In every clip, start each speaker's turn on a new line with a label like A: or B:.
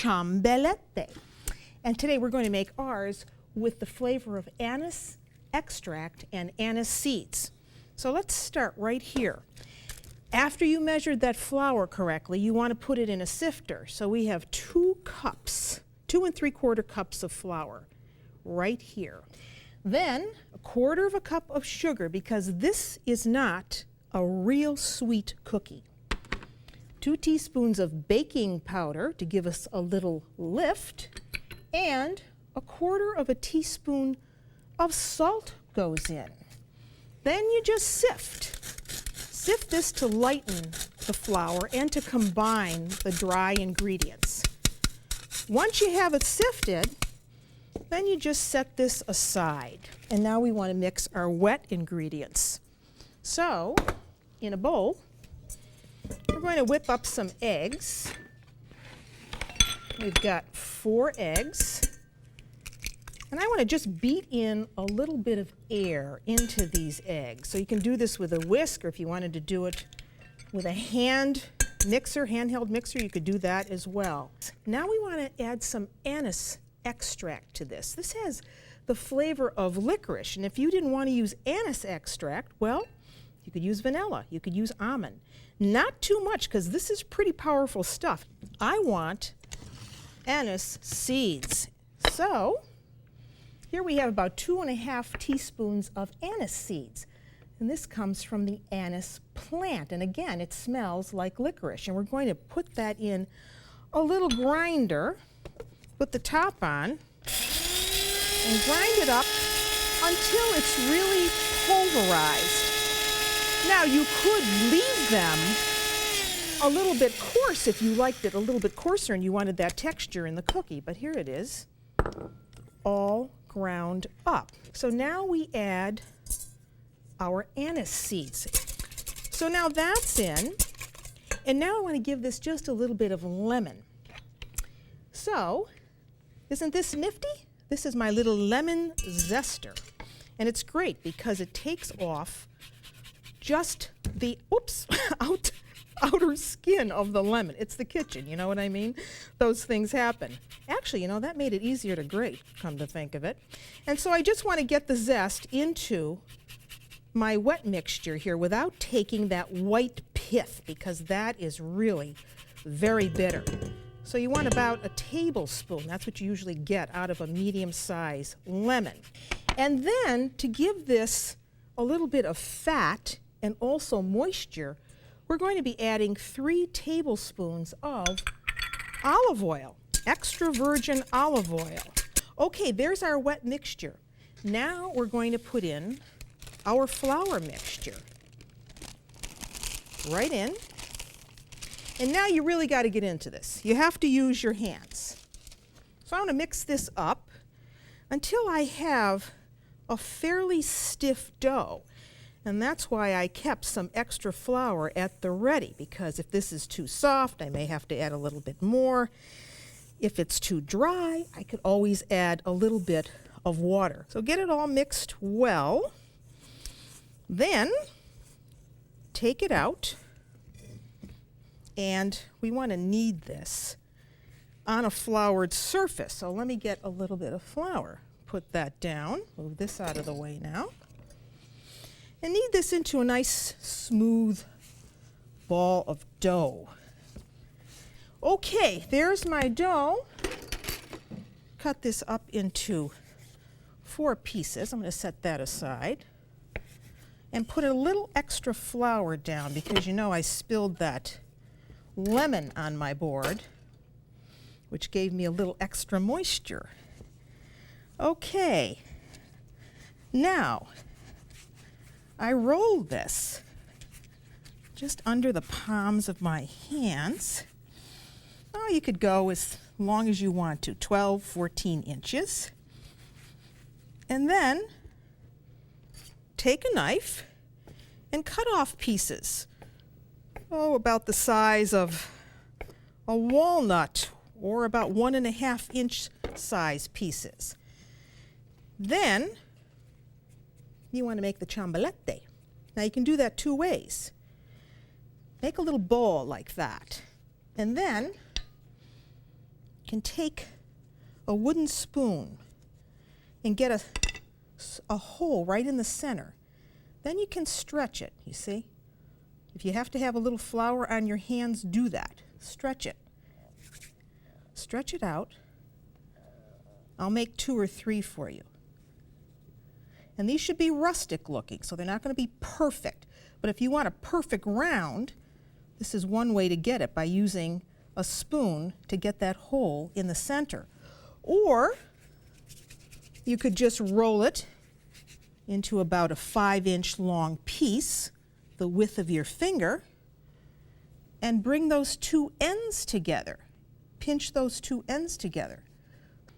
A: ciambellette. And today we're going to make ours with the flavor of anise extract and anise seeds. So let's start right here. After you measured that flour correctly, you want to put it in a sifter. So we have 2 cups, 2 3/4 cups of flour right here. Then 1/4 cup of sugar, because this is not a real sweet cookie. 2 teaspoons of baking powder to give us a little lift, and 1/4 teaspoon of salt goes in. Then you just sift. Sift this to lighten the flour and to combine the dry ingredients. Once you have it sifted, then you just set this aside. And now we want to mix our wet ingredients. So, in a bowl, we're going to whip up some eggs. We've got 4 eggs. And I want to just beat in a little bit of air into these eggs. So you can do this with a whisk, or if you wanted to do it with a handheld mixer, you could do that as well. Now we want to add some anise extract to this. This has the flavor of licorice, and if you didn't want to use anise extract, well, you could use vanilla, you could use almond. Not too much, because this is pretty powerful stuff. I want anise seeds. So here we have about 2 1/2 teaspoons of anise seeds. And this comes from the anise plant. And again, it smells like licorice. And we're going to put that in a little grinder, put the top on, and grind it up until it's really pulverized. Now, you could leave them a little bit coarse if you liked it a little bit coarser and you wanted that texture in the cookie. But here it is, all ground up. So now we add our anise seeds. So now that's in, and now I want to give this just a little bit of lemon. So, isn't this nifty? This is my little lemon zester. And it's great because it takes off just the, outer skin of the lemon. It's the kitchen, you know what I mean? Those things happen. Actually, you know, that made it easier to grate, come to think of it. And so I just want to get the zest into my wet mixture here without taking that white pith, because that is really very bitter. So you want about a tablespoon, that's what you usually get out of a medium-sized lemon. And then to give this a little bit of fat and also moisture, we're going to be adding 3 tablespoons of olive oil, extra virgin olive oil. Okay, there's our wet mixture. Now we're going to put in our flour mixture. Right in. And now you really got to get into this. You have to use your hands. So I'm going to mix this up until I have a fairly stiff dough. And that's why I kept some extra flour at the ready, because if this is too soft, I may have to add a little bit more. If it's too dry, I could always add a little bit of water. So get it all mixed well. Then take it out, and we want to knead this on a floured surface. So let me get a little bit of flour. Put that down, move this out of the way now. And knead this into a nice smooth ball of dough. Okay, there's my dough. Cut this up into 4 pieces. I'm going to set that aside. And put a little extra flour down, because you know I spilled that lemon on my board, which gave me a little extra moisture. Okay, now I roll this just under the palms of my hands. Oh, you could go as long as you want to, 12, 14 inches. And then take a knife and cut off pieces, about the size of a walnut, or about 1 1/2 inch size pieces. Then you want to make the ciambellette. Now you can do that 2 ways. Make a little ball like that, and then can take a wooden spoon and get a hole right in the center. Then you can stretch it, you see? If you have to have a little flour on your hands, do that. Stretch it. Stretch it out. I'll make 2 or 3 for you. And these should be rustic looking, so they're not going to be perfect. But if you want a perfect round, this is one way to get it, by using a spoon to get that hole in the center. Or you could just roll it into about a 5-inch long piece, the width of your finger, and bring those 2 ends together. Pinch those 2 ends together.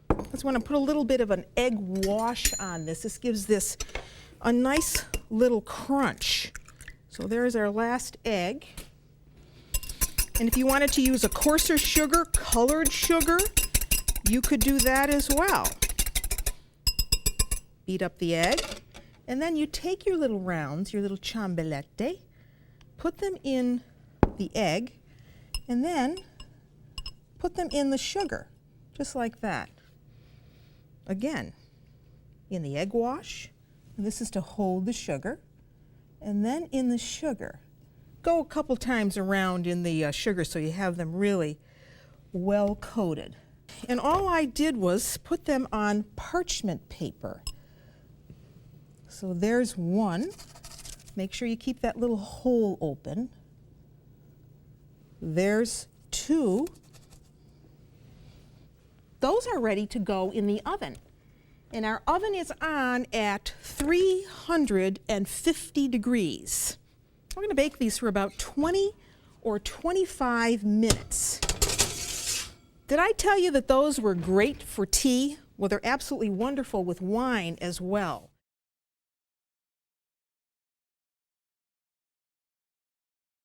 A: I just want to put a little bit of an egg wash on this. This gives this a nice little crunch. So there's our last egg. And if you wanted to use a coarser sugar, colored sugar, you could do that as well. Beat up the egg, and then you take your little rounds, your little ciambellette, put them in the egg, and then put them in the sugar, just like that. Again, in the egg wash, and this is to hold the sugar, and then in the sugar. Go a couple times around in the sugar so you have them really well coated. And all I did was put them on parchment paper. So there's one. Make sure you keep that little hole open. There's 2. Those are ready to go in the oven. And our oven is on at 350 degrees. We're going to bake these for about 20 or 25 minutes. Did I tell you that those were great for tea? Well, they're absolutely wonderful with wine as well.